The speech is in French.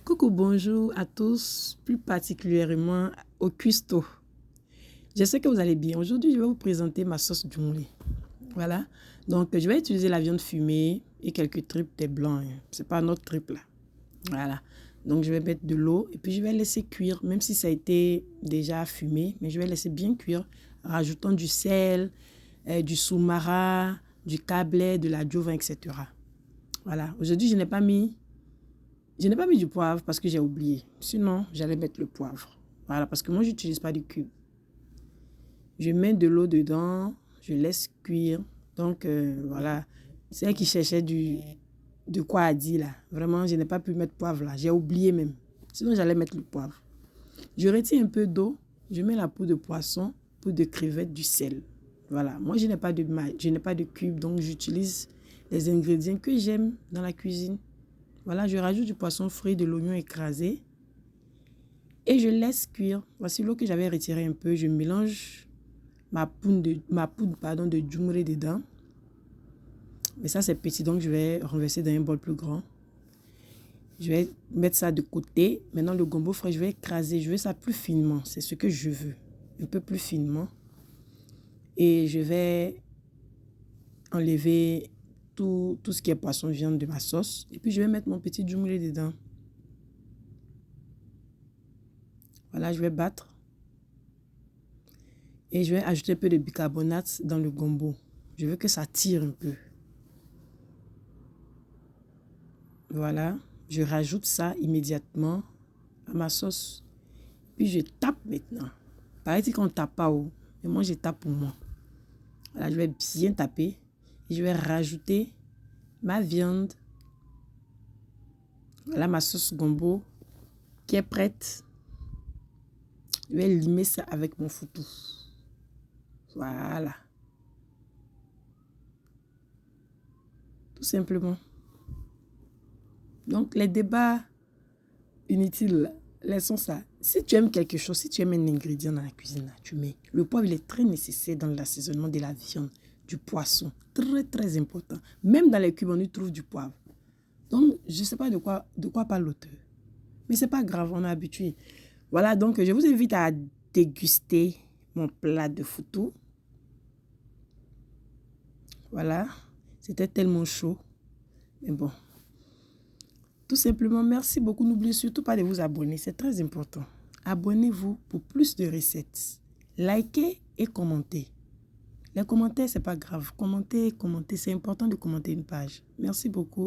Coucou, bonjour à tous, plus particulièrement au cuistot. Je sais que vous allez bien. Aujourd'hui, je vais vous présenter ma sauce djumolé. Voilà. Donc, je vais utiliser la viande fumée et quelques tripes de blanc. C'est pas notre tripe là. Voilà. Donc, je vais mettre de l'eau et puis je vais laisser cuire, même si ça a été déjà fumé, mais je vais laisser bien cuire, rajoutant du sel, du soumara, du cablé, de la djova, etc. Voilà. Aujourd'hui, je n'ai pas mis du poivre parce que j'ai oublié. Sinon, j'allais mettre le poivre. Voilà, parce que moi, je n'utilise pas du cube. Je mets de l'eau dedans, je laisse cuire. Donc, voilà. C'est elle qui cherchait de quoi à dire là. Vraiment, je n'ai pas pu mettre poivre là. J'ai oublié même. Sinon, j'allais mettre le poivre. Je retire un peu d'eau. Je mets la peau de poisson, peau de crevette, du sel. Voilà. Moi, je n'ai pas de cube, donc j'utilise les ingrédients que j'aime dans la cuisine. Voilà, je rajoute du poisson frit, de l'oignon écrasé et je laisse cuire. Voici l'eau que j'avais retirée un peu. Je mélange ma poudre de djumolé dedans. Mais ça, c'est petit, donc je vais renverser dans un bol plus grand. Je vais mettre ça de côté. Maintenant, le gombo frais, je vais écraser. Je veux ça plus finement. C'est ce que je veux. Un peu plus finement. Et je vais enlever tout ce qui est poisson viande de ma sauce. Et puis, je vais mettre mon petit djumolé dedans. Voilà, je vais battre. Et je vais ajouter un peu de bicarbonate dans le gombo. Je veux que ça tire un peu. Voilà, je rajoute ça immédiatement à ma sauce. Puis je tape maintenant. Paraît-il qu'on ne tape pas haut, mais moi je tape pour moi. Voilà, je vais bien taper. Et je vais rajouter ma viande. Voilà ma sauce gombo qui est prête. Je vais limer ça avec mon foutou. Voilà. Tout simplement. Donc, les débats inutiles, laissons ça. Si tu aimes quelque chose, si tu aimes un ingrédient dans la cuisine, là, tu mets. Le poivre, il est très nécessaire dans l'assaisonnement de la viande, du poisson. Très, très important. Même dans les cubes, on y trouve du poivre. Donc, je ne sais pas de quoi parle l'auteur. Mais ce n'est pas grave, on est habitué. Voilà, donc je vous invite à déguster mon plat de foutou. Voilà, c'était tellement chaud. Mais bon. Tout simplement, merci beaucoup. N'oubliez surtout pas de vous abonner. C'est très important. Abonnez-vous pour plus de recettes. Likez et commentez. Les commentaires, ce n'est pas grave. Commentez. C'est important de commenter une page. Merci beaucoup.